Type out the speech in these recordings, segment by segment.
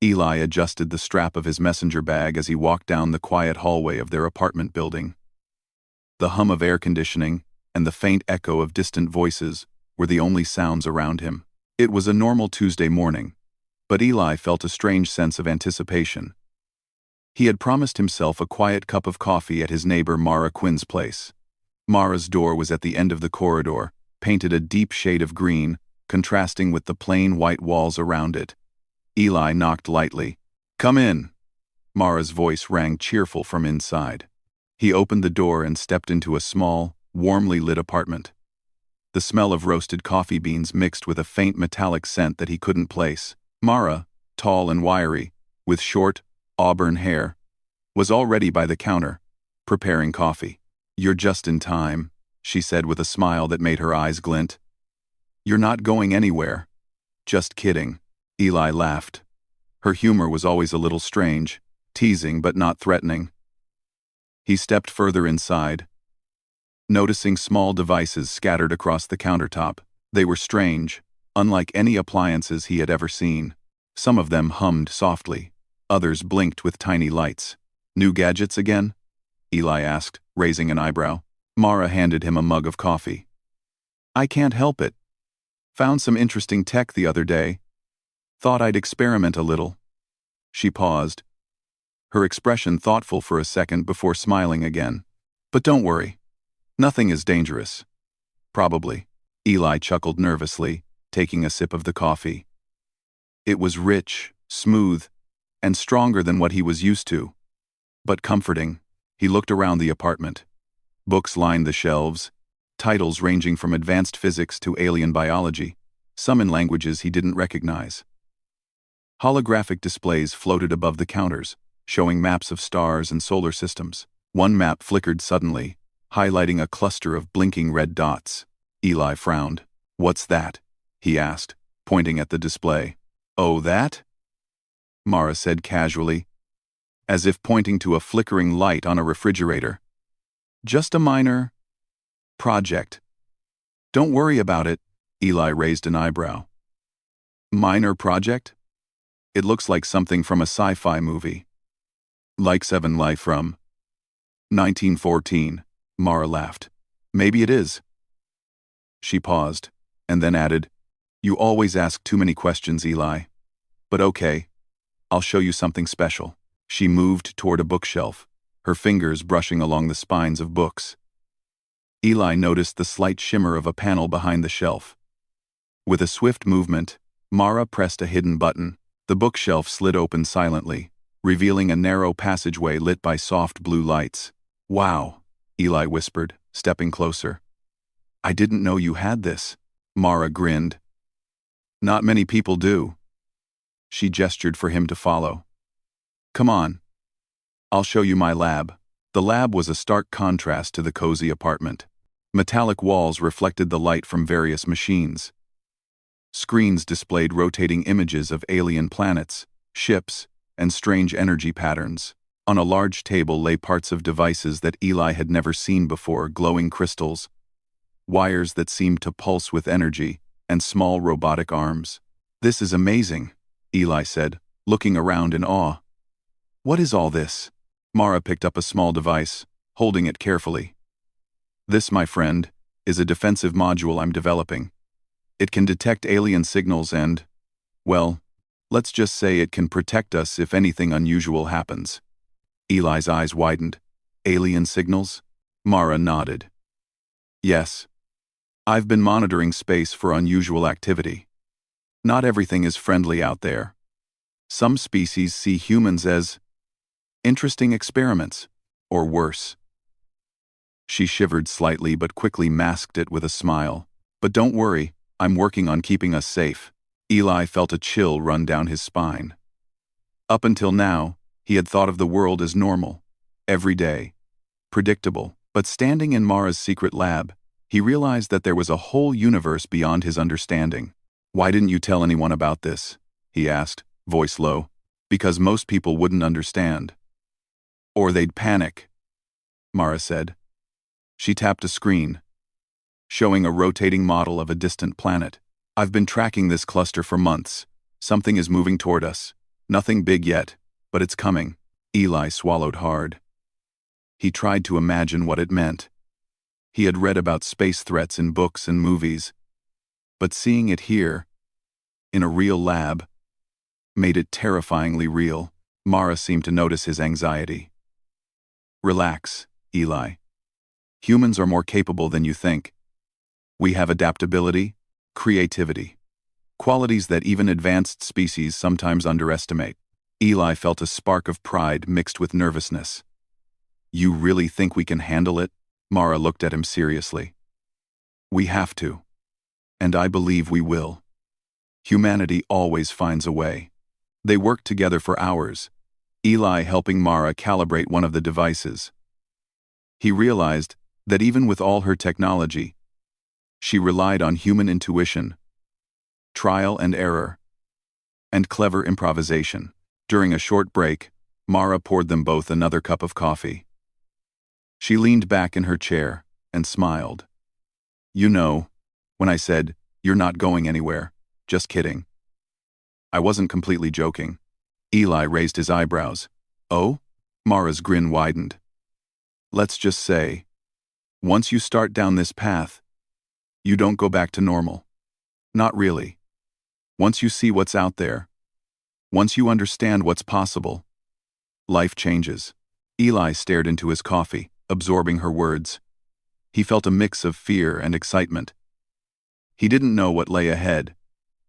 Eli adjusted the strap of his messenger bag as he walked down the quiet hallway of their apartment building. The hum of air conditioning and the faint echo of distant voices were the only sounds around him. It was a normal Tuesday morning, but Eli felt a strange sense of anticipation. He had promised himself a quiet cup of coffee at his neighbor Mara Quinn's place. Mara's door was at the end of the corridor, painted a deep shade of green, contrasting with the plain white walls around it. Eli knocked lightly. "Come in." Mara's voice rang cheerful from inside. He opened the door and stepped into a small, warmly lit apartment. The smell of roasted coffee beans mixed with a faint metallic scent that he couldn't place. Mara, tall and wiry, with short, auburn hair, was already by the counter, preparing coffee. "You're just in time," she said with a smile that made her eyes glint. "You're not going anywhere." "Just kidding." Eli laughed. Her humor was always a little strange, teasing but not threatening. He stepped further inside, noticing small devices scattered across the countertop. They were strange, unlike any appliances he had ever seen. Some of them hummed softly, others blinked with tiny lights. "New gadgets again?" Eli asked, raising an eyebrow. Mara handed him a mug of coffee. "I can't help it. Found some interesting tech the other day. Thought I'd experiment a little." She paused, her expression thoughtful for a second before smiling again. "But don't worry. Nothing is dangerous." "Probably." Eli chuckled nervously, taking a sip of the coffee. It was rich, smooth, and stronger than what he was used to, but comforting. He looked around the apartment. Books lined the shelves, titles ranging from advanced physics to alien biology, some in languages he didn't recognize. Holographic displays floated above the counters, showing maps of stars and solar systems. One map flickered suddenly, highlighting a cluster of blinking red dots. Eli frowned. "What's that?" he asked, pointing at the display. "Oh, that?" Mara said casually, as if pointing to a flickering light on a refrigerator. "Just a minor project." "Don't worry about it." Eli raised an eyebrow. "Minor project? It looks like something from a sci-fi movie." "Like 7 Life from 1914, Mara laughed. "Maybe it is." She paused, and then added, "You always ask too many questions, Eli. But okay, I'll show you something special." She moved toward a bookshelf, her fingers brushing along the spines of books. Eli noticed the slight shimmer of a panel behind the shelf. With a swift movement, Mara pressed a hidden button. The bookshelf slid open silently, revealing a narrow passageway lit by soft blue lights. "Wow," Eli whispered, stepping closer. "I didn't know you had this." Mara grinned. "Not many people do." She gestured for him to follow. "Come on. I'll show you my lab." The lab was a stark contrast to the cozy apartment. Metallic walls reflected the light from various machines. Screens displayed rotating images of alien planets, ships, and strange energy patterns. On a large table lay parts of devices that Eli had never seen before: glowing crystals, wires that seemed to pulse with energy, and small robotic arms. "This is amazing," Eli said, looking around in awe. "What is all this?" Mara picked up a small device, holding it carefully. "This, my friend, is a defensive module I'm developing. It can detect alien signals and, well, let's just say it can protect us if anything unusual happens." Eli's eyes widened. "Alien signals?" Mara nodded. "Yes. I've been monitoring space for unusual activity. Not everything is friendly out there. Some species see humans as interesting experiments, or worse." She shivered slightly but quickly masked it with a smile. "But don't worry, I'm working on keeping us safe." Eli felt a chill run down his spine. Up until now, he had thought of the world as normal, everyday, predictable. But standing in Mara's secret lab, he realized that there was a whole universe beyond his understanding. "Why didn't you tell anyone about this?" he asked, voice low. "Because most people wouldn't understand. Or they'd panic," Mara said. She tapped a screen, showing a rotating model of a distant planet. "I've been tracking this cluster for months. Something is moving toward us. Nothing big yet, but it's coming. Eli swallowed hard. He tried to imagine what it meant. He had read about space threats in books and movies, but seeing it here, in a real lab, made it terrifyingly real. Mara seemed to notice his anxiety. Relax, Eli. Humans are more capable than you think. We have adaptability, creativity, qualities that even advanced species sometimes underestimate. Eli felt a spark of pride mixed with nervousness. You really think we can handle it? Mara looked at him seriously. We have to. And I believe we will. Humanity always finds a way. They worked together for hours, Eli helping Mara calibrate one of the devices. He realized that even with all her technology, she relied on human intuition, trial and error, and clever improvisation. During a short break, Mara poured them both another cup of coffee. She leaned back in her chair and smiled. You know, when I said, "You're not going anywhere," just kidding. I wasn't completely joking. Eli raised his eyebrows. Oh? Mara's grin widened. Let's just say, once you start down this path, you don't go back to normal. Not really. Once you see what's out there, once you understand what's possible, life changes. Eli stared into his coffee, absorbing her words. He felt a mix of fear and excitement. He didn't know what lay ahead,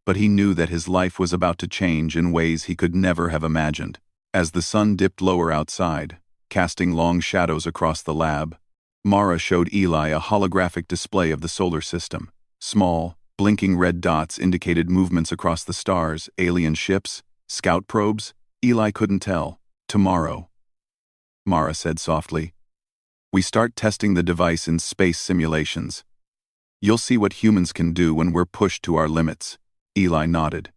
but he knew that his life was about to change in ways he could never have imagined. As the sun dipped lower outside, casting long shadows across the lab, Mara showed Eli a holographic display of the solar system. Small, blinking red dots indicated movements across the stars, alien ships, scout probes. Eli couldn't tell. Tomorrow, Mara said softly, we start testing the device in space simulations. You'll see what humans can do when we're pushed to our limits. Eli nodded.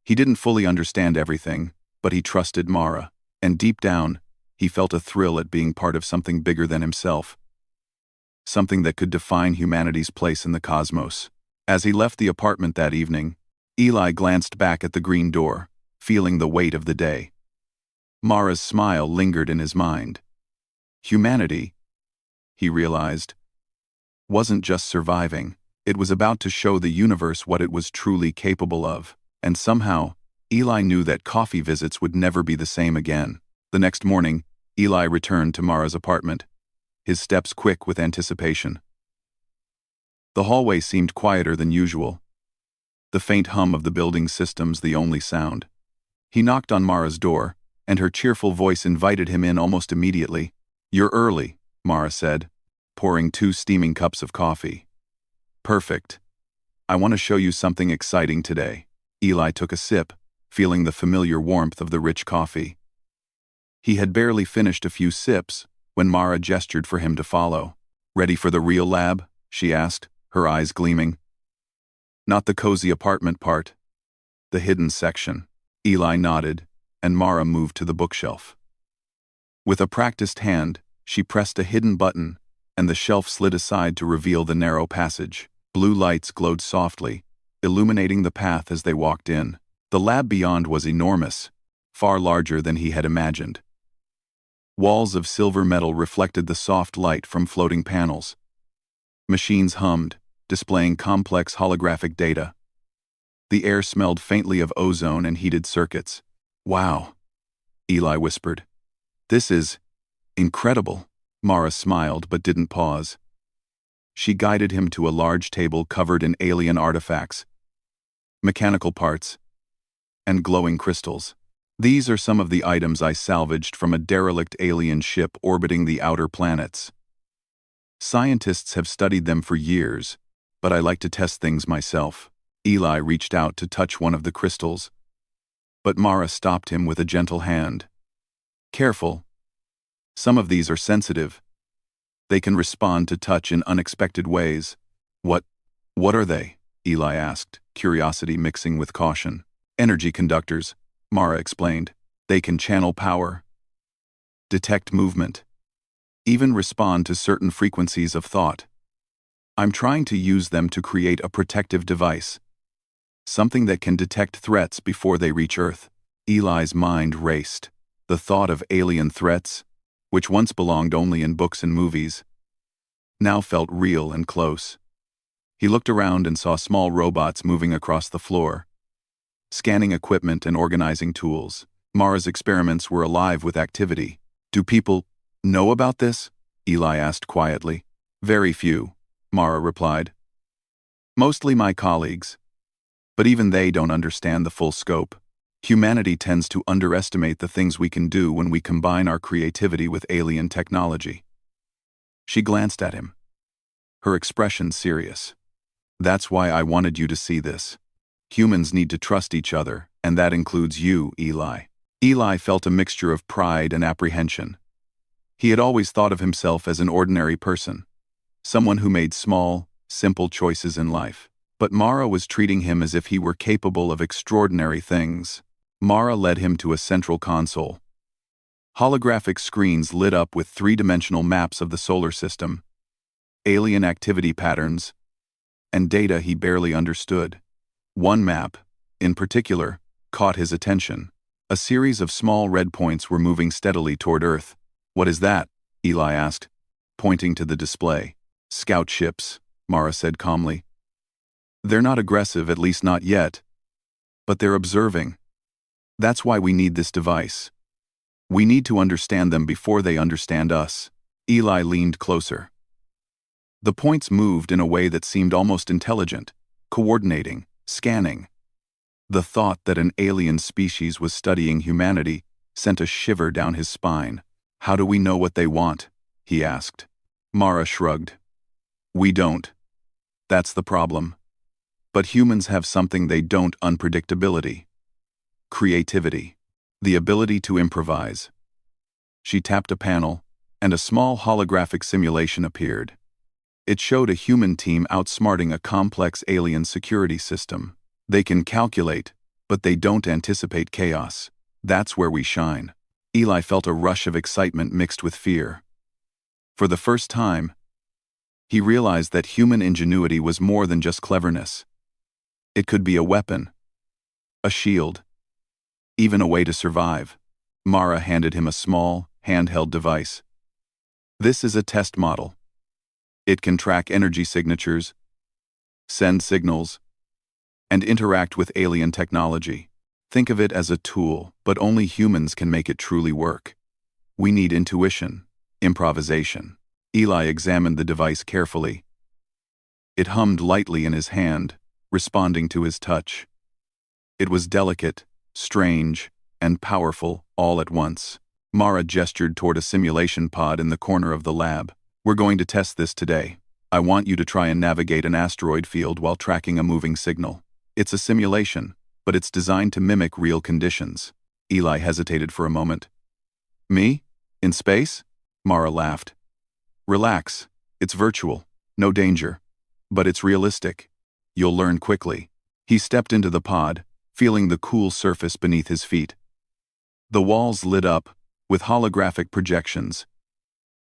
He didn't fully understand everything, but he trusted Mara, and deep down, he felt a thrill at being part of something bigger than himself. Something that could define humanity's place in the cosmos. As he left the apartment that evening, Eli glanced back at the green door, feeling the weight of the day. Mara's smile lingered in his mind. Humanity, he realized, wasn't just surviving. It was about to show the universe what it was truly capable of, and somehow, Eli knew that coffee visits would never be the same again. The next morning, Eli returned to Mara's apartment, his steps quick with anticipation. The hallway seemed quieter than usual, the faint hum of the building's systems the only sound. He knocked on Mara's door, and her cheerful voice invited him in almost immediately. You're early, Mara said, pouring 2 steaming cups of coffee. Perfect. I want to show you something exciting today. Eli took a sip, feeling the familiar warmth of the rich coffee. He had barely finished a few sips when Mara gestured for him to follow. Ready for the real lab? She asked, her eyes gleaming. Not the cozy apartment part. The hidden section. Eli nodded, and Mara moved to the bookshelf. With a practiced hand, she pressed a hidden button, and the shelf slid aside to reveal the narrow passage. Blue lights glowed softly, illuminating the path as they walked in. The lab beyond was enormous, far larger than he had imagined. Walls of silver metal reflected the soft light from floating panels. Machines hummed, displaying complex holographic data. The air smelled faintly of ozone and heated circuits. Wow, Eli whispered. This is incredible. Mara smiled but didn't pause. She guided him to a large table covered in alien artifacts, mechanical parts, and glowing crystals. These are some of the items I salvaged from a derelict alien ship orbiting the outer planets. Scientists have studied them for years, but I like to test things myself. Eli reached out to touch one of the crystals, but Mara stopped him with a gentle hand. Careful. Some of these are sensitive. They can respond to touch in unexpected ways. What are they? Eli asked, curiosity mixing with caution. Energy conductors, Mara explained. They can channel power, detect movement, even respond to certain frequencies of thought. I'm trying to use them to create a protective device, something that can detect threats before they reach Earth. Eli's mind raced. The thought of alien threats, which once belonged only in books and movies, now felt real and close. He looked around and saw small robots moving across the floor, scanning equipment and organizing tools. Mara's experiments were alive with activity. "Do people know about this?" Eli asked quietly. "Very few," Mara replied. "Mostly my colleagues. But even they don't understand the full scope. Humanity tends to underestimate the things we can do when we combine our creativity with alien technology." She glanced at him, her expression serious. "That's why I wanted you to see this. Humans need to trust each other, and that includes you, Eli." Eli felt a mixture of pride and apprehension. He had always thought of himself as an ordinary person, someone who made small, simple choices in life. But Mara was treating him as if he were capable of extraordinary things. Mara led him to a central console. Holographic screens lit up with three-dimensional maps of the solar system, alien activity patterns, and data he barely understood. One map, in particular, caught his attention. A series of small red points were moving steadily toward Earth. "What is that?" Eli asked, pointing to the display. "Scout ships," Mara said calmly. "They're not aggressive, at least not yet. But they're observing. That's why we need this device. We need to understand them before they understand us." Eli leaned closer. The points moved in a way that seemed almost intelligent, coordinating, scanning. The thought that an alien species was studying humanity sent a shiver down his spine. "How do we know what they want?" he asked. Mara shrugged. "We don't. That's the problem. But humans have something they don't: unpredictability. Creativity. The ability to improvise." She tapped a panel, and a small holographic simulation appeared. It showed a human team outsmarting a complex alien security system. "They can calculate, but they don't anticipate chaos. That's where we shine." Eli felt a rush of excitement mixed with fear. For the first time, he realized that human ingenuity was more than just cleverness. It could be a weapon, a shield, even a way to survive. Mara handed him a small, handheld device. "This is a test model. It can track energy signatures, send signals, and interact with alien technology. Think of it as a tool, but only humans can make it truly work. We need intuition, improvisation." Eli examined the device carefully. It hummed lightly in his hand, responding to his touch. It was delicate, strange, and powerful all at once. Mara gestured toward a simulation pod in the corner of the lab. "We're going to test this today. I want you to try and navigate an asteroid field while tracking a moving signal. It's a simulation, but it's designed to mimic real conditions." Eli hesitated for a moment. "Me? In space?" Mara laughed. "Relax. It's virtual. No danger. But it's realistic. You'll learn quickly." He stepped into the pod, feeling the cool surface beneath his feet. The walls lit up with holographic projections,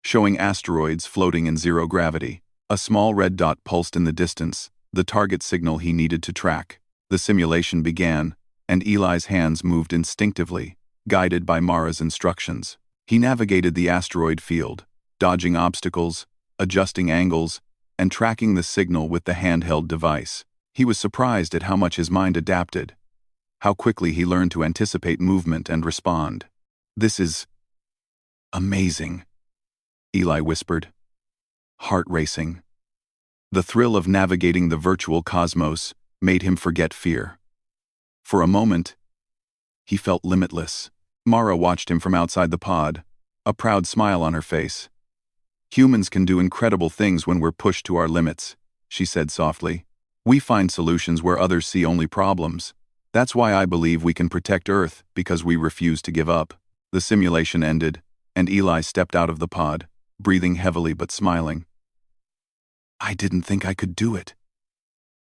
showing asteroids floating in zero gravity. A small red dot pulsed in the distance, the target signal he needed to track. The simulation began, and Eli's hands moved instinctively, guided by Mara's instructions. He navigated the asteroid field, dodging obstacles, adjusting angles, and tracking the signal with the handheld device. He was surprised at how much his mind adapted, how quickly he learned to anticipate movement and respond. "This is amazing," Eli whispered, heart racing. The thrill of navigating the virtual cosmos made him forget fear. For a moment, he felt limitless. Mara watched him from outside the pod, a proud smile on her face. "Humans can do incredible things when we're pushed to our limits," she said softly. "We find solutions where others see only problems. That's why I believe we can protect Earth, because we refuse to give up." The simulation ended, and Eli stepped out of the pod, breathing heavily but smiling. "I didn't think I could do it,"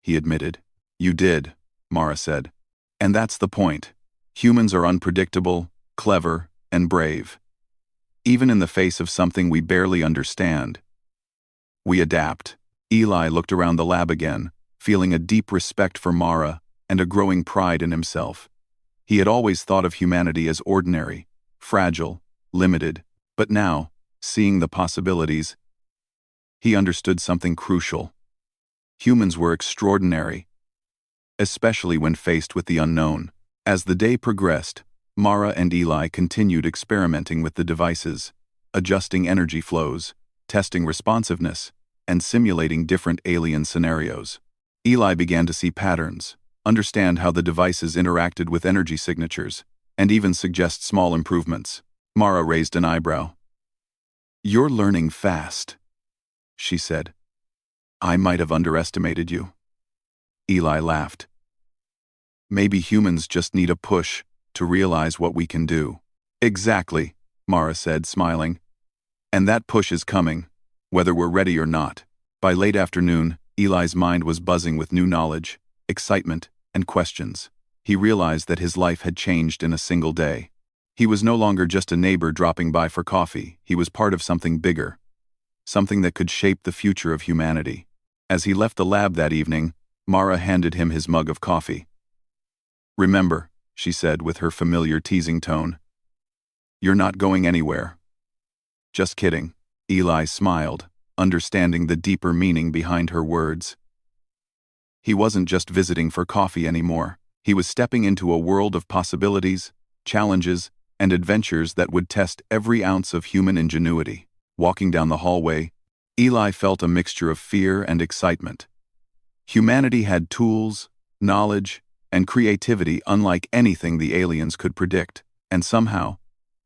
he admitted. "You did," Mara said. "And that's the point. Humans are unpredictable, clever, and brave. Even in the face of something we barely understand, we adapt." Eli looked around the lab again, feeling a deep respect for Mara and a growing pride in himself. He had always thought of humanity as ordinary, fragile, limited, but now, seeing the possibilities, he understood something crucial. Humans were extraordinary, especially when faced with the unknown. As the day progressed, Mara and Eli continued experimenting with the devices, adjusting energy flows, testing responsiveness, and simulating different alien scenarios. Eli began to see patterns, understand how the devices interacted with energy signatures, and even suggest small improvements. Mara raised an eyebrow. "You're learning fast," she said. "I might have underestimated you." Eli laughed. "Maybe humans just need a push to realize what we can do." "Exactly," Mara said, smiling. "And that push is coming, whether we're ready or not." By late afternoon, Eli's mind was buzzing with new knowledge, excitement, and questions. He realized that his life had changed in a single day. He was no longer just a neighbor dropping by for coffee. He was part of something bigger, something that could shape the future of humanity. As he left the lab that evening, Mara handed him his mug of coffee. "Remember," she said with her familiar teasing tone, "you're not going anywhere." "Just kidding," Eli smiled, understanding the deeper meaning behind her words. He wasn't just visiting for coffee anymore. He was stepping into a world of possibilities, challenges, and adventures that would test every ounce of human ingenuity. Walking down the hallway, Eli felt a mixture of fear and excitement. Humanity had tools, knowledge, and creativity unlike anything the aliens could predict, and somehow,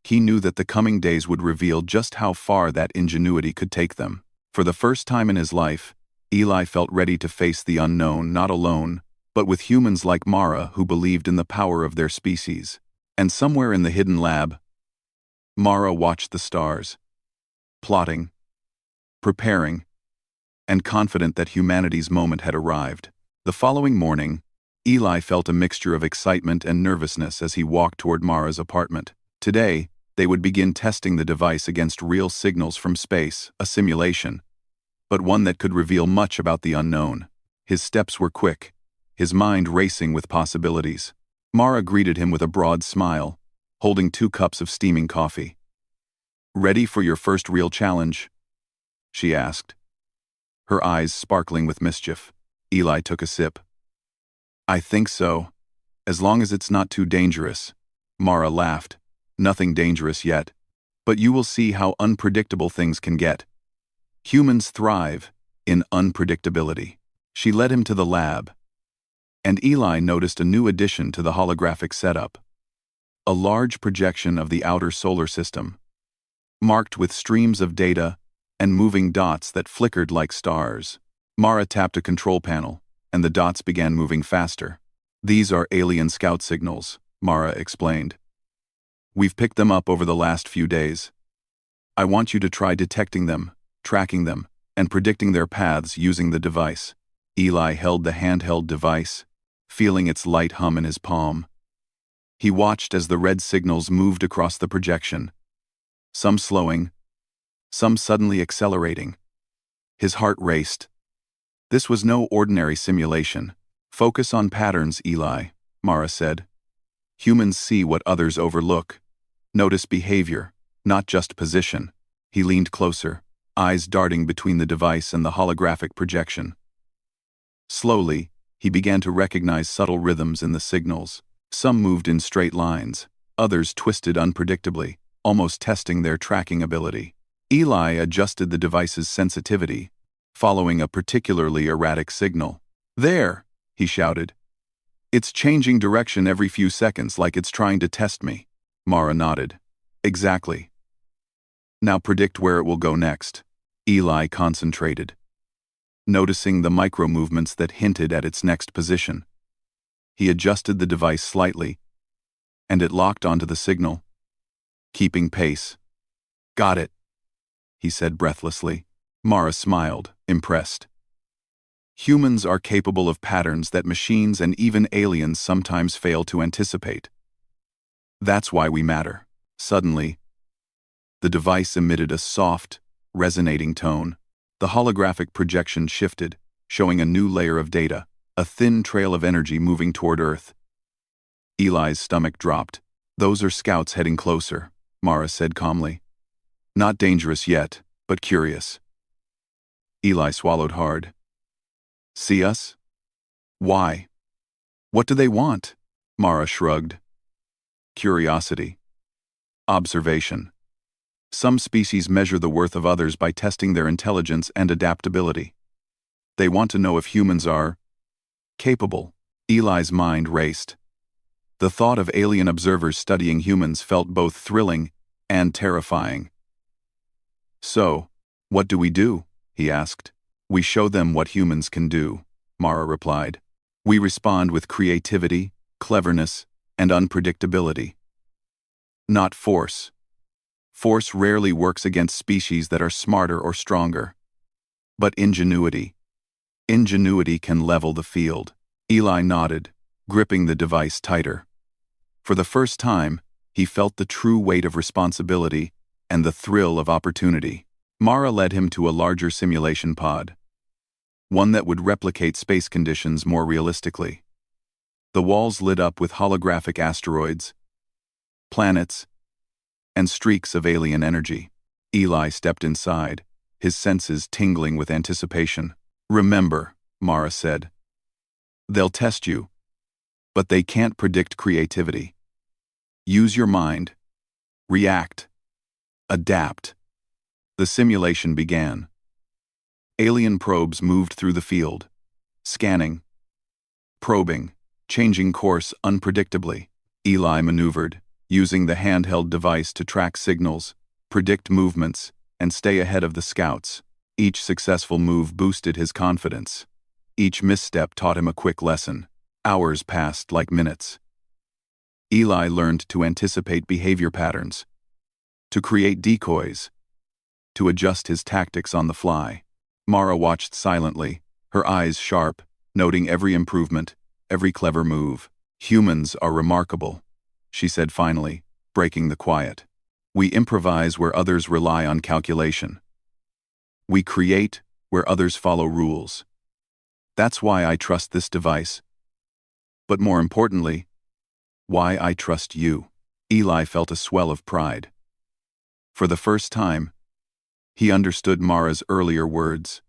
he knew that the coming days would reveal just how far that ingenuity could take them. For the first time in his life, Eli felt ready to face the unknown, not alone, but with humans like Mara who believed in the power of their species. And somewhere in the hidden lab, Mara watched the stars, plotting, preparing, and confident that humanity's moment had arrived. The following morning, Eli felt a mixture of excitement and nervousness as he walked toward Mara's apartment. Today, they would begin testing the device against real signals from space, a simulation, but one that could reveal much about the unknown. His steps were quick, his mind racing with possibilities. Mara greeted him with a broad smile, holding 2 cups of steaming coffee. "Ready for your first real challenge?" she asked, her eyes sparkling with mischief. Eli took a sip. "I think so, as long as it's not too dangerous." Mara laughed. "Nothing dangerous yet, but you will see how unpredictable things can get. Humans thrive in unpredictability." She led him to the lab, and Eli noticed a new addition to the holographic setup. A large projection of the outer solar system, marked with streams of data and moving dots that flickered like stars. Mara tapped a control panel, and the dots began moving faster. "These are alien scout signals," Mara explained. "We've picked them up over the last few days. I want you to try detecting them, tracking them, and predicting their paths using the device." Eli held the handheld device, feeling its light hum in his palm. He watched as the red signals moved across the projection, some slowing, some suddenly accelerating. His heart raced. This was no ordinary simulation. "Focus on patterns, Eli," Mara said. "Humans see what others overlook. Notice behavior, not just position." He leaned closer, eyes darting between the device and the holographic projection. Slowly, he began to recognize subtle rhythms in the signals. Some moved in straight lines, others twisted unpredictably, almost testing their tracking ability. Eli adjusted the device's sensitivity, following a particularly erratic signal. "There!" he shouted. "It's changing direction every few seconds like it's trying to test me." Mara nodded. "Exactly. Now predict where it will go next." Eli concentrated, noticing the micro-movements that hinted at its next position. He adjusted the device slightly, and it locked onto the signal, keeping pace. "Got it," he said breathlessly. Mara smiled, impressed. Humans are capable of patterns that machines and even aliens sometimes fail to anticipate. That's why we matter. Suddenly, the device emitted a soft, resonating tone. The holographic projection shifted, showing a new layer of data, a thin trail of energy moving toward Earth. Eli's stomach dropped. "Those are scouts heading closer," Mara said calmly. "Not dangerous yet, but curious." Eli swallowed hard. "See us? Why? What do they want?" Mara shrugged. "Curiosity. Observation. Some species measure the worth of others by testing their intelligence and adaptability. They want to know if humans are capable." Eli's mind raced. The thought of alien observers studying humans felt both thrilling and terrifying. "So, what do we do?" he asked. "We show them what humans can do," Mara replied. "We respond with creativity, cleverness, and unpredictability. Not force. Force rarely works against species that are smarter or stronger. But ingenuity. Ingenuity can level the field." Eli nodded, gripping the device tighter. For the first time, he felt the true weight of responsibility and the thrill of opportunity. Mara led him to a larger simulation pod, one that would replicate space conditions more realistically. The walls lit up with holographic asteroids, planets, and streaks of alien energy. Eli stepped inside, his senses tingling with anticipation. "Remember," Mara said, "they'll test you, but they can't predict creativity. Use your mind. React. Adapt." The simulation began. Alien probes moved through the field, scanning, probing, changing course unpredictably. Eli maneuvered, using the handheld device to track signals, predict movements, and stay ahead of the scouts. Each successful move boosted his confidence. Each misstep taught him a quick lesson. Hours passed like minutes. Eli learned to anticipate behavior patterns, to create decoys, to adjust his tactics on the fly. Mara watched silently, her eyes sharp, noting every improvement, every clever move. "Humans are remarkable," she said finally, breaking the quiet. "We improvise where others rely on calculation. We create where others follow rules. That's why I trust this device. But more importantly, why I trust you." Eli felt a swell of pride. For the first time, he understood Mara's earlier words.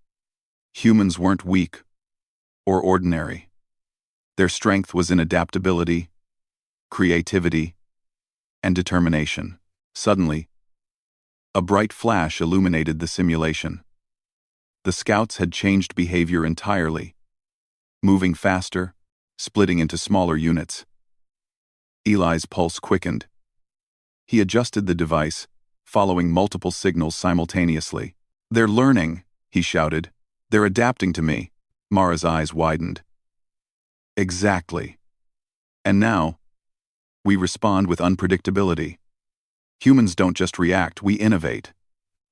Humans weren't weak or ordinary. Their strength was in adaptability, creativity, and determination. Suddenly, a bright flash illuminated the simulation. The scouts had changed behavior entirely, moving faster, splitting into smaller units. Eli's pulse quickened. He adjusted the device, following multiple signals simultaneously. "They're learning," he shouted. "They're adapting to me." Mara's eyes widened. "Exactly. And now, we respond with unpredictability. Humans don't just react, we innovate."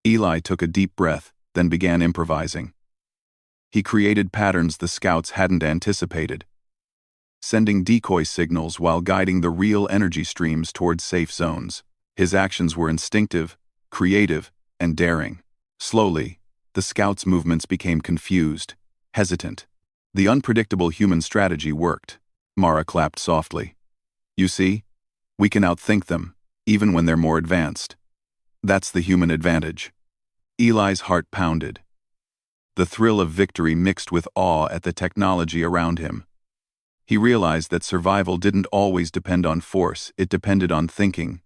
Eli took a deep breath, then began improvising. He created patterns the scouts hadn't anticipated, sending decoy signals while guiding the real energy streams towards safe zones. His actions were instinctive, creative, and daring. Slowly, the scouts' movements became confused, hesitant. The unpredictable human strategy worked. Mara clapped softly. "You see, we can outthink them, even when they're more advanced. That's the human advantage." Eli's heart pounded. The thrill of victory mixed with awe at the technology around him. He realized that survival didn't always depend on force, it depended on thinking,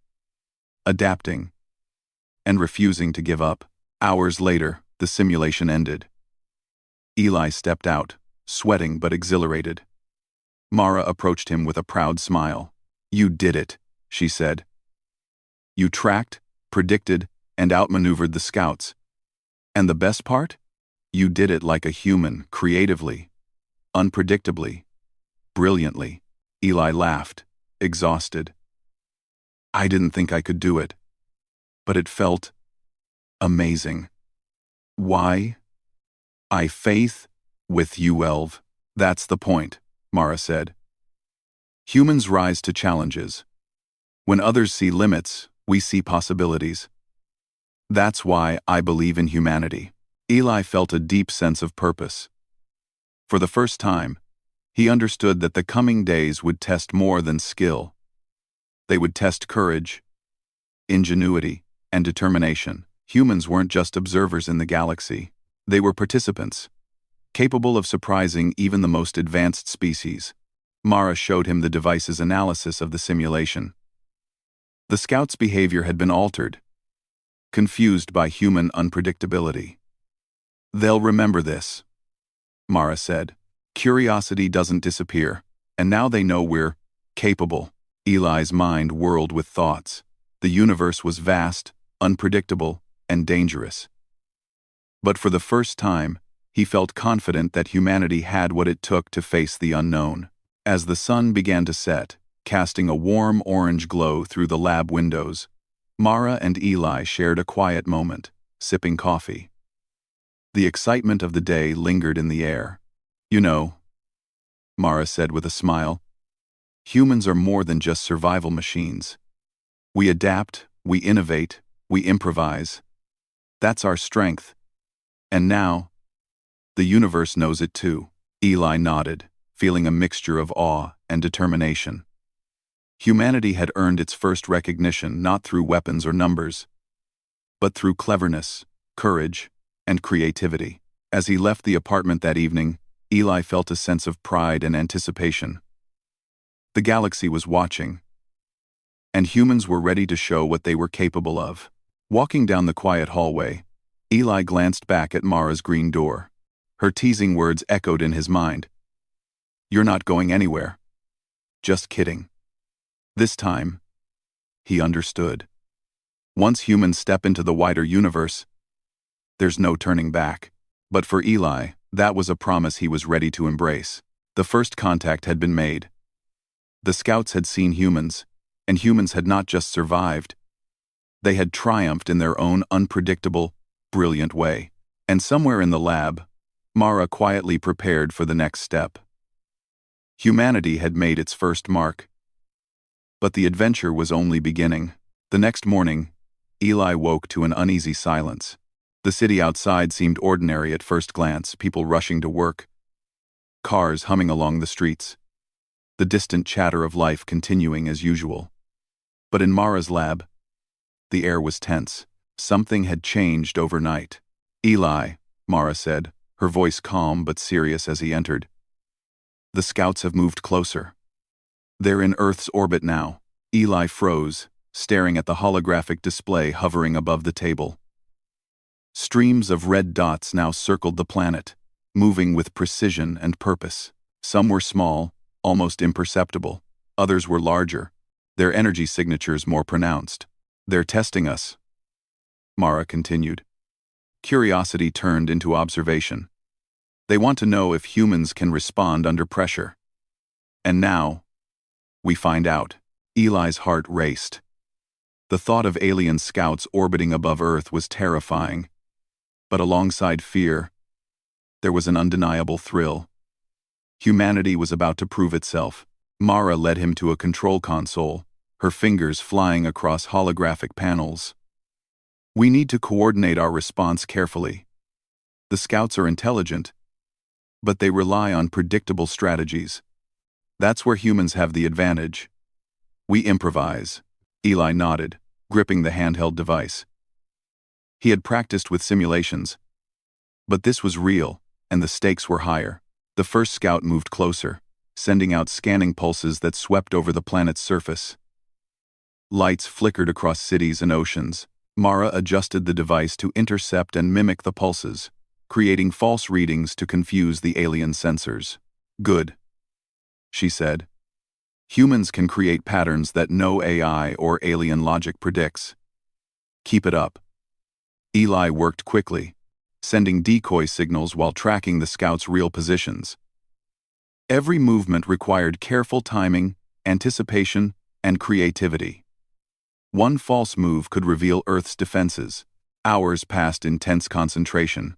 adapting, and refusing to give up. Hours later, the simulation ended. Eli stepped out, sweating but exhilarated. Mara approached him with a proud smile. "You did it," she said. "You tracked, predicted, and outmaneuvered the scouts. And the best part? You did it like a human, creatively, unpredictably, brilliantly." Eli laughed, exhausted. "I didn't think I could do it. But it felt amazing. Why? I faith with you, Elv." "That's the point," Mara said. "Humans rise to challenges. When others see limits, we see possibilities. That's why I believe in humanity." Eli felt a deep sense of purpose. For the first time, He understood that the coming days would test more than skill. They would test courage, ingenuity, and determination. Humans weren't just observers in the galaxy. They were participants, capable of surprising even the most advanced species. Mara showed him the device's analysis of the simulation. The scout's behavior had been altered, confused by human unpredictability. "They'll remember this," Mara said. "Curiosity doesn't disappear, and now they know we're capable." Eli's mind whirled with thoughts. The universe was vast, unpredictable, and dangerous. But for the first time, he felt confident that humanity had what it took to face the unknown. As the sun began to set, casting a warm orange glow through the lab windows, Mara and Eli shared a quiet moment, sipping coffee. The excitement of the day lingered in the air. "You know," Mara said with a smile, "humans are more than just survival machines. We adapt, we innovate, we improvise. That's our strength. And now, the universe knows it too." Eli nodded, feeling a mixture of awe and determination. Humanity had earned its first recognition not through weapons or numbers, but through cleverness, courage, and creativity. As he left the apartment that evening, Eli felt a sense of pride and anticipation. The galaxy was watching, and humans were ready to show what they were capable of. Walking down the quiet hallway, Eli glanced back at Mara's green door. Her teasing words echoed in his mind. "You're not going anywhere." Just kidding. This time, he understood. Once humans step into the wider universe, there's no turning back. But for Eli, that was a promise he was ready to embrace. The first contact had been made. The scouts had seen humans, and humans had not just survived. They had triumphed in their own unpredictable, brilliant way. And somewhere in the lab, Mara quietly prepared for the next step. Humanity had made its first mark. But the adventure was only beginning. The next morning, Eli woke to an uneasy silence. The city outside seemed ordinary at first glance, people rushing to work, cars humming along the streets, the distant chatter of life continuing as usual. But in Mara's lab, the air was tense. Something had changed overnight. "Eli," Mara said, her voice calm but serious as he entered. "The scouts have moved closer. They're in Earth's orbit now." Eli froze, staring at the holographic display hovering above the table. Streams of red dots now circled the planet, moving with precision and purpose. Some were small, almost imperceptible. Others were larger, their energy signatures more pronounced. "They're testing us," Mara continued. Curiosity turned into observation. "They want to know if humans can respond under pressure. And now, we find out." Eli's heart raced. The thought of alien scouts orbiting above Earth was terrifying. But alongside fear, there was an undeniable thrill. Humanity was about to prove itself. Mara led him to a control console, her fingers flying across holographic panels. "We need to coordinate our response carefully. The scouts are intelligent, but they rely on predictable strategies. That's where humans have the advantage. We improvise." Eli nodded, gripping the handheld device. He had practiced with simulations, but this was real, and the stakes were higher. The first scout moved closer, sending out scanning pulses that swept over the planet's surface. Lights flickered across cities and oceans. Mara adjusted the device to intercept and mimic the pulses, creating false readings to confuse the alien sensors. "Good," she said. "Humans can create patterns that no AI or alien logic predicts. Keep it up." Eli worked quickly, sending decoy signals while tracking the scouts' real positions. Every movement required careful timing, anticipation, and creativity. One false move could reveal Earth's defenses. Hours passed in tense concentration.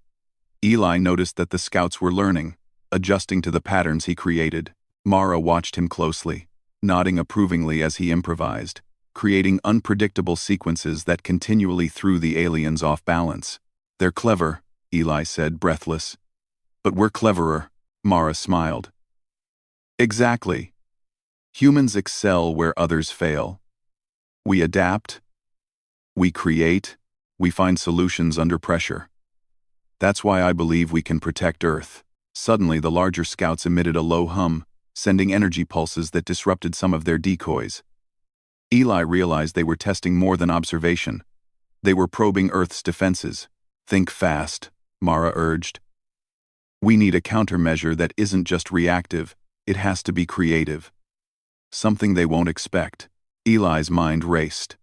Eli noticed that the scouts were learning, adjusting to the patterns he created. Mara watched him closely, nodding approvingly as he improvised, creating unpredictable sequences that continually threw the aliens off balance. "They're clever," Eli said, breathless. "But we're cleverer," Mara smiled. Exactly. Humans excel where others fail. We adapt, we create, we find solutions under pressure. That's why I believe we can protect Earth. Suddenly, the larger scouts emitted a low hum, sending energy pulses that disrupted some of their decoys. Eli realized they were testing more than observation. They were probing Earth's defenses. Think fast, Mara urged. We need a countermeasure that isn't just reactive, it has to be creative. Something they won't expect. Eli's mind raced.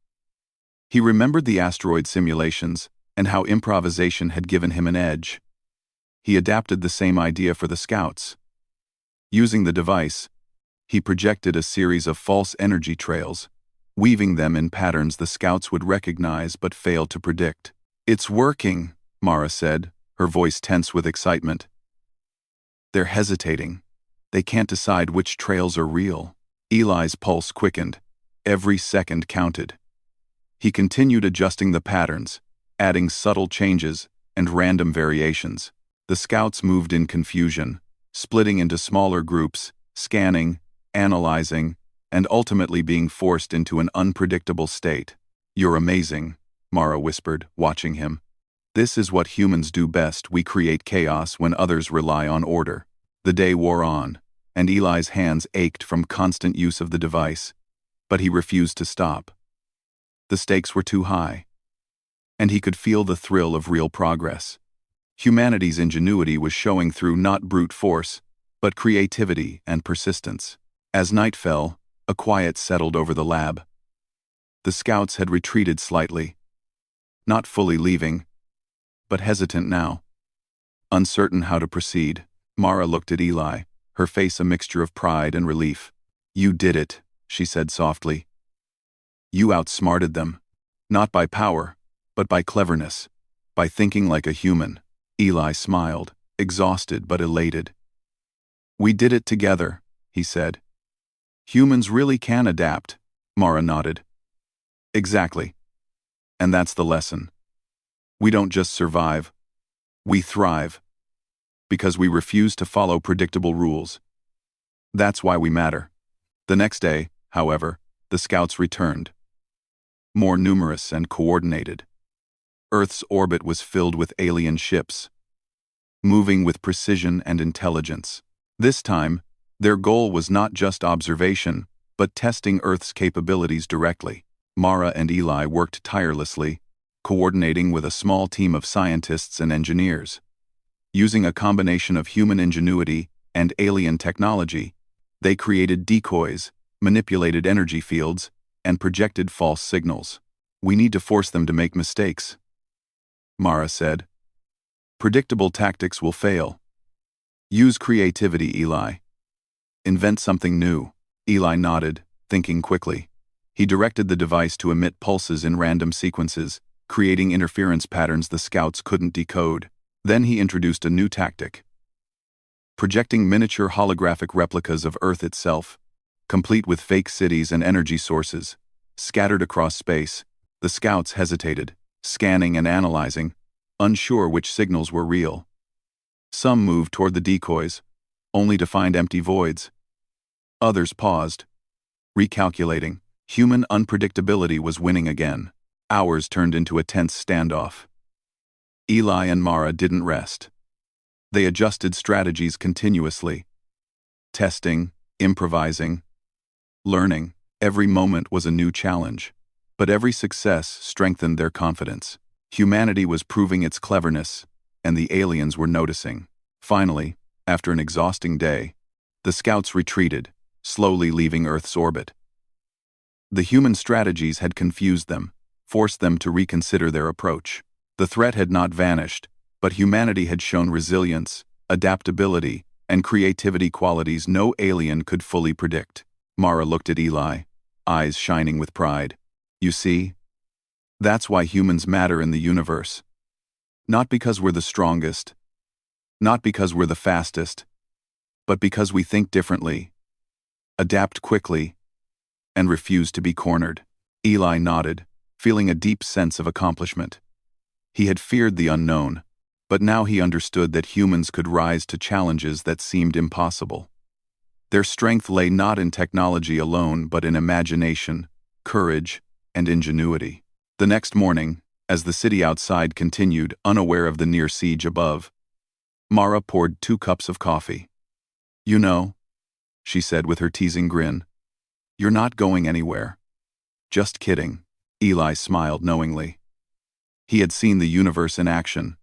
He remembered the asteroid simulations and how improvisation had given him an edge. He adapted the same idea for the scouts. Using the device, he projected a series of false energy trails, weaving them in patterns the scouts would recognize but fail to predict. It's working, Mara said, her voice tense with excitement. They're hesitating. They can't decide which trails are real. Eli's pulse quickened. Every second counted. He continued adjusting the patterns, adding subtle changes and random variations. The scouts moved in confusion, splitting into smaller groups, scanning, analyzing, and ultimately being forced into an unpredictable state. You're amazing, Mara whispered, watching him. This is what humans do best. We create chaos when others rely on order. The day wore on, and Eli's hands ached from constant use of the device, but he refused to stop. The stakes were too high, and he could feel the thrill of real progress. Humanity's ingenuity was showing through not brute force, but creativity and persistence. As night fell, a quiet settled over the lab. The scouts had retreated slightly, not fully leaving, but hesitant now. Uncertain how to proceed, Mara looked at Eli, her face a mixture of pride and relief. You did it, she said softly. You outsmarted them, not by power, but by cleverness, by thinking like a human. Eli smiled, exhausted but elated. We did it together, he said. Humans really can adapt, Mara nodded. Exactly. And that's the lesson. We don't just survive, we thrive. Because we refuse to follow predictable rules. That's why we matter. The next day, however, the scouts returned. More numerous and coordinated. Earth's orbit was filled with alien ships, moving with precision and intelligence. This time, their goal was not just observation, but testing Earth's capabilities directly. Mara and Eli worked tirelessly, coordinating with a small team of scientists and engineers. Using a combination of human ingenuity and alien technology, they created decoys, manipulated energy fields, and projected false signals. We need to force them to make mistakes, Mara said. Predictable tactics will fail. Use creativity, Eli. Invent something new. Eli nodded, thinking quickly. He directed the device to emit pulses in random sequences, creating interference patterns the scouts couldn't decode. Then he introduced a new tactic. Projecting miniature holographic replicas of Earth itself, complete with fake cities and energy sources, scattered across space. The scouts hesitated, scanning and analyzing, unsure which signals were real. Some moved toward the decoys, only to find empty voids. Others paused, recalculating. Human unpredictability was winning again. Hours turned into a tense standoff. Eli and Mara didn't rest. They adjusted strategies continuously. Testing, improvising, learning. Every moment was a new challenge, but every success strengthened their confidence. Humanity was proving its cleverness, and the aliens were noticing. Finally, after an exhausting day, the scouts retreated, slowly leaving Earth's orbit. The human strategies had confused them, forced them to reconsider their approach. The threat had not vanished, but humanity had shown resilience, adaptability, and creativity qualities no alien could fully predict. Mara looked at Eli, eyes shining with pride. You see? That's why humans matter in the universe. Not because we're the strongest, not because we're the fastest, but because we think differently, adapt quickly, and refuse to be cornered. Eli nodded, feeling a deep sense of accomplishment. He had feared the unknown, but now he understood that humans could rise to challenges that seemed impossible. Their strength lay not in technology alone but in imagination, courage, and ingenuity. The next morning, as the city outside continued, unaware of the near siege above, Mara poured 2 cups of coffee. "You know," she said with her teasing grin, "you're not going anywhere." "Just kidding," Eli smiled knowingly. He had seen the universe in action,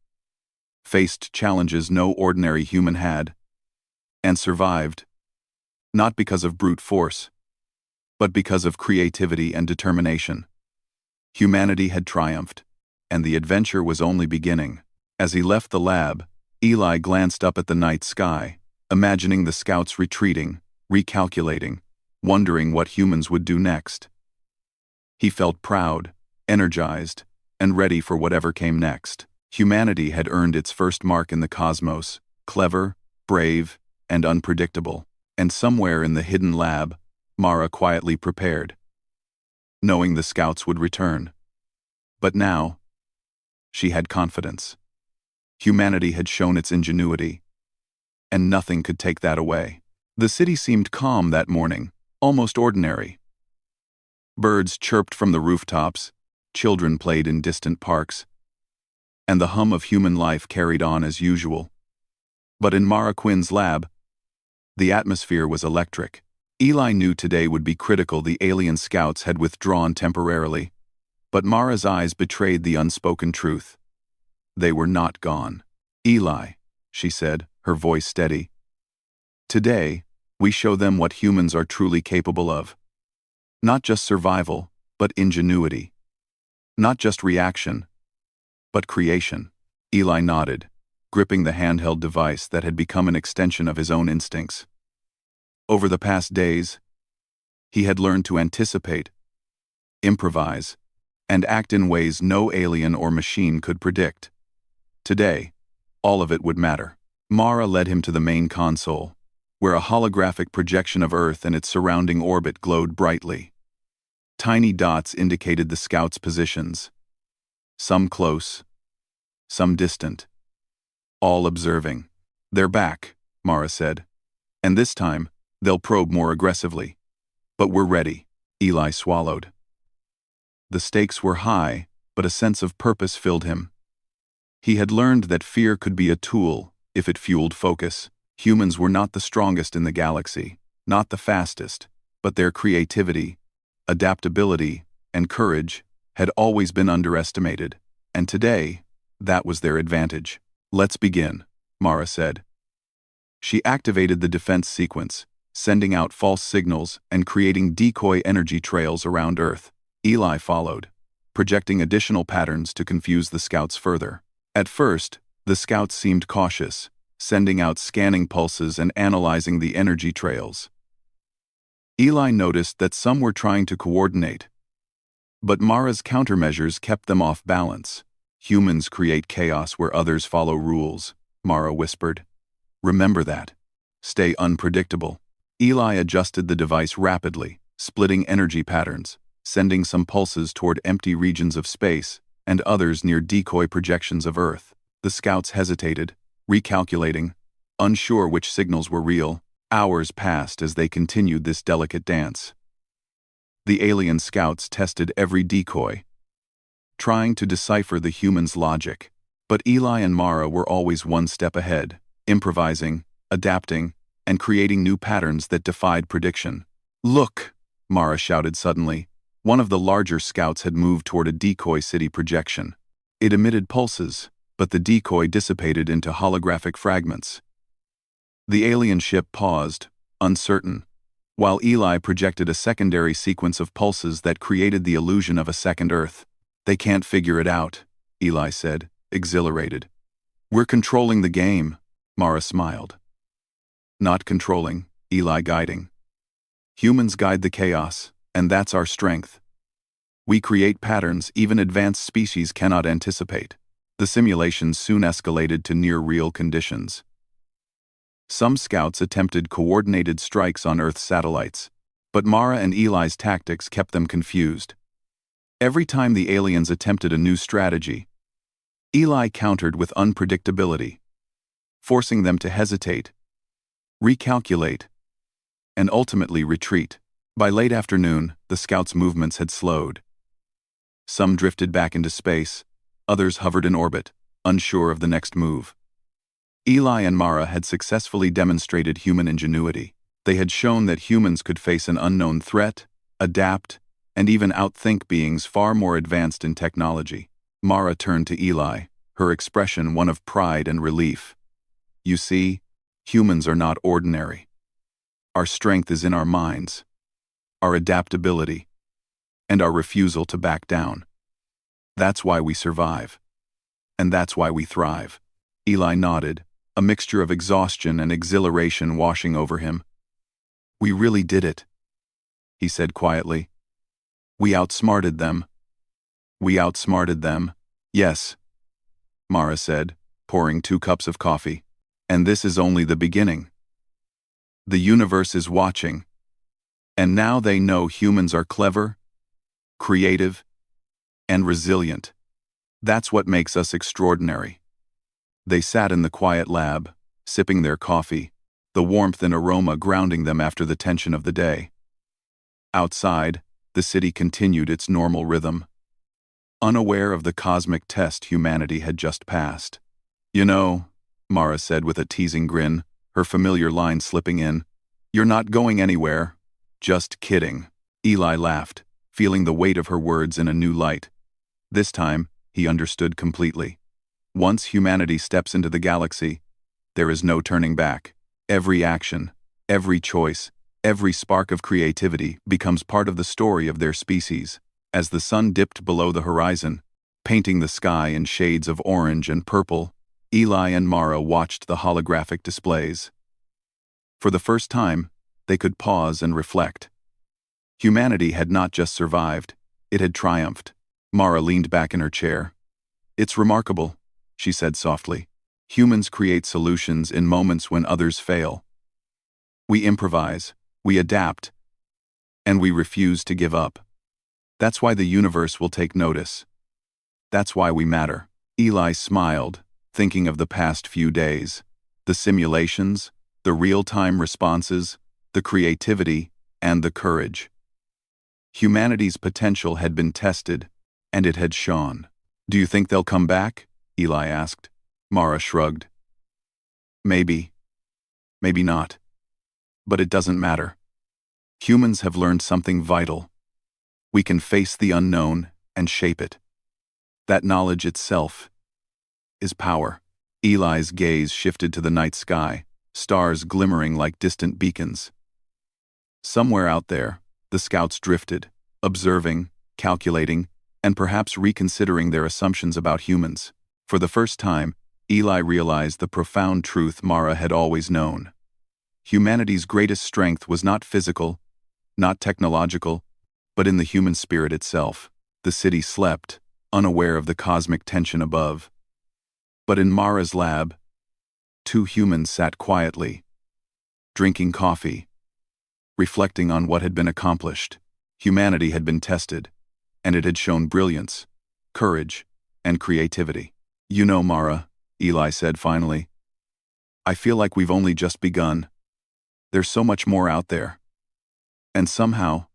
faced challenges no ordinary human had, and survived, not because of brute force, but because of creativity and determination. Humanity had triumphed, and the adventure was only beginning. As he left the lab, Eli glanced up at the night sky, imagining the scouts retreating, recalculating, wondering what humans would do next. He felt proud, energized, and ready for whatever came next. Humanity had earned its first mark in the cosmos, clever, brave, and unpredictable. And somewhere in the hidden lab, Mara quietly prepared, knowing the scouts would return. But now, she had confidence. Humanity had shown its ingenuity, and nothing could take that away. The city seemed calm that morning, almost ordinary. Birds chirped from the rooftops, children played in distant parks, and the hum of human life carried on as usual. But in Mara Quinn's lab, the atmosphere was electric. Eli knew today would be critical. The alien scouts had withdrawn temporarily, but Mara's eyes betrayed the unspoken truth. They were not gone. "Eli," she said, her voice steady, "today, we show them what humans are truly capable of. Not just survival, but ingenuity. Not just reaction, but creation." Eli nodded, gripping the handheld device that had become an extension of his own instincts. Over the past days, he had learned to anticipate, improvise, and act in ways no alien or machine could predict. Today, all of it would matter. Mara led him to the main console, where a holographic projection of Earth and its surrounding orbit glowed brightly. Tiny dots indicated the scouts' positions, some close, some distant, all observing. "They're back," Mara said, "and this time, they'll probe more aggressively. But we're ready." Eli swallowed. The stakes were high, but a sense of purpose filled him. He had learned that fear could be a tool if it fueled focus. Humans were not the strongest in the galaxy, not the fastest, but their creativity, adaptability, and courage had always been underestimated, and today, that was their advantage. "Let's begin," Mara said. She activated the defense sequence, sending out false signals and creating decoy energy trails around Earth. Eli followed, projecting additional patterns to confuse the scouts further. At first, the scouts seemed cautious, sending out scanning pulses and analyzing the energy trails. Eli noticed that some were trying to coordinate, but Mara's countermeasures kept them off balance. "Humans create chaos where others follow rules," Mara whispered. "Remember that. Stay unpredictable." Eli adjusted the device rapidly, splitting energy patterns, sending some pulses toward empty regions of space and others near decoy projections of Earth. The scouts hesitated, recalculating, unsure which signals were real. Hours passed as they continued this delicate dance. The alien scouts tested every decoy, trying to decipher the human's logic. But Eli and Mara were always one step ahead, improvising, adapting, and creating new patterns that defied prediction. "Look!" Mara shouted suddenly. One of the larger scouts had moved toward a decoy city projection. It emitted pulses, but the decoy dissipated into holographic fragments. The alien ship paused, uncertain, while Eli projected a secondary sequence of pulses that created the illusion of a second Earth. "They can't figure it out," Eli said, exhilarated. "We're controlling the game," Mara smiled. "Not controlling, Eli guiding. Humans guide the chaos, and that's our strength. We create patterns even advanced species cannot anticipate." The simulations soon escalated to near-real conditions. Some scouts attempted coordinated strikes on Earth's satellites, but Mara and Eli's tactics kept them confused. Every time the aliens attempted a new strategy, Eli countered with unpredictability, forcing them to hesitate, recalculate, and ultimately retreat. By late afternoon, the scouts' movements had slowed. Some drifted back into space, others hovered in orbit, unsure of the next move. Eli and Mara had successfully demonstrated human ingenuity. They had shown that humans could face an unknown threat, adapt, and even outthink beings far more advanced in technology. Mara turned to Eli, her expression one of pride and relief. You see, humans are not ordinary. Our strength is in our minds, our adaptability, and our refusal to back down. That's why we survive. And that's why we thrive. Eli nodded, a mixture of exhaustion and exhilaration washing over him. We really did it, he said quietly. We outsmarted them. We outsmarted them. Yes, Mara said, pouring 2 cups of coffee. And this is only the beginning. The universe is watching. And now they know humans are clever, creative, and resilient. That's what makes us extraordinary. They sat in the quiet lab, sipping their coffee, the warmth and aroma grounding them after the tension of the day. Outside, the city continued its normal rhythm, unaware of the cosmic test humanity had just passed. You know, Mara said with a teasing grin, her familiar line slipping in, you're not going anywhere. Just kidding. Eli laughed, feeling the weight of her words in a new light. This time, he understood completely. Once humanity steps into the galaxy, there is no turning back. Every action, every choice, every spark of creativity becomes part of the story of their species. As the sun dipped below the horizon, painting the sky in shades of orange and purple, Eli and Mara watched the holographic displays. For the first time, they could pause and reflect. Humanity had not just survived, it had triumphed. Mara leaned back in her chair. It's remarkable, she said softly. Humans create solutions in moments when others fail. We improvise, we adapt, and we refuse to give up. That's why the universe will take notice. That's why we matter. Eli smiled, thinking of the past few days. The simulations, the real-time responses, the creativity, and the courage. Humanity's potential had been tested, and it had shone. Do you think they'll come back? Eli asked. Mara shrugged. Maybe. Maybe not. But it doesn't matter. Humans have learned something vital. We can face the unknown and shape it. That knowledge itself is power. Eli's gaze shifted to the night sky, stars glimmering like distant beacons. Somewhere out there, the scouts drifted, observing, calculating, and perhaps reconsidering their assumptions about humans. For the first time, Eli realized the profound truth Mara had always known. Humanity's greatest strength was not physical, not technological, but in the human spirit itself. The city slept, unaware of the cosmic tension above. But in Mara's lab, 2 humans sat quietly, drinking coffee, reflecting on what had been accomplished. Humanity had been tested, and it had shown brilliance, courage, and creativity. You know, Mara, Eli said finally, I feel like we've only just begun. There's so much more out there. And somehow,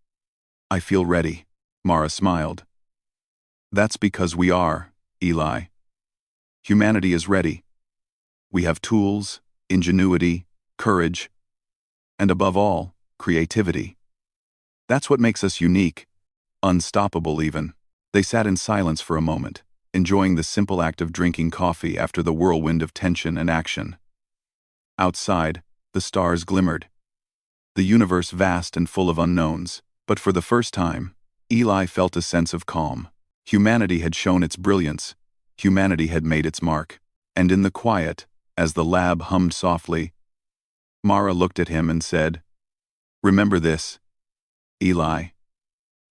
I feel ready. Mara smiled. That's because we are, Eli. Humanity is ready. We have tools, ingenuity, courage, and above all, creativity. That's what makes us unique, unstoppable even. They sat in silence for a moment, enjoying the simple act of drinking coffee after the whirlwind of tension and action. Outside, the stars glimmered. The universe vast and full of unknowns, but for the first time, Eli felt a sense of calm. Humanity had shown its brilliance, humanity had made its mark. And in the quiet, as the lab hummed softly, Mara looked at him and said, Remember this, Eli.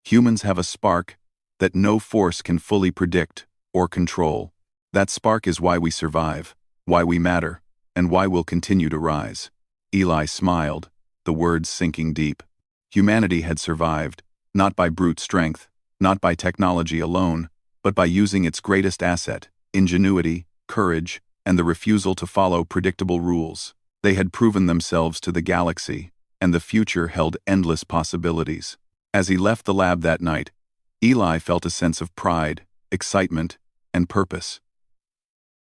Humans have a spark that no force can fully predict or control. That spark is why we survive, why we matter, and why we'll continue to rise. Eli smiled, the words sinking deep. Humanity had survived, not by brute strength, not by technology alone, but by using its greatest asset, ingenuity, courage, and the refusal to follow predictable rules. They had proven themselves to the galaxy, and the future held endless possibilities. As he left the lab that night, Eli felt a sense of pride, excitement, and purpose.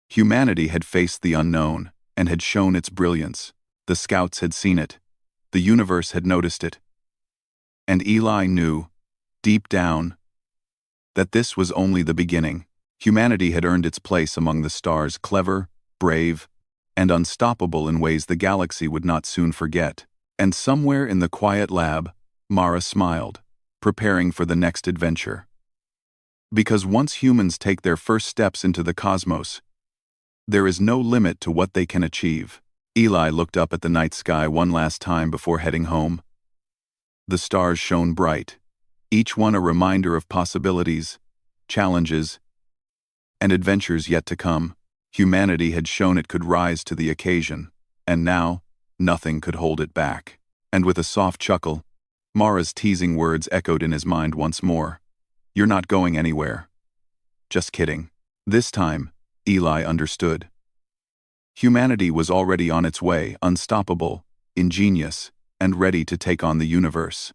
Humanity had faced the unknown and had shown its brilliance. The scouts had seen it. The universe had noticed it. And Eli knew, deep down, that this was only the beginning. Humanity had earned its place among the stars, clever, brave, and unstoppable in ways the galaxy would not soon forget. And somewhere in the quiet lab, Mara smiled, preparing for the next adventure. Because once humans take their first steps into the cosmos, there is no limit to what they can achieve. Eli looked up at the night sky one last time before heading home. The stars shone bright, each one a reminder of possibilities, challenges, and adventures yet to come. Humanity had shown it could rise to the occasion, and now, nothing could hold it back. And with a soft chuckle, Mara's teasing words echoed in his mind once more. "You're not going anywhere." "Just kidding." This time, Eli understood. Humanity was already on its way, unstoppable, ingenious, and ready to take on the universe.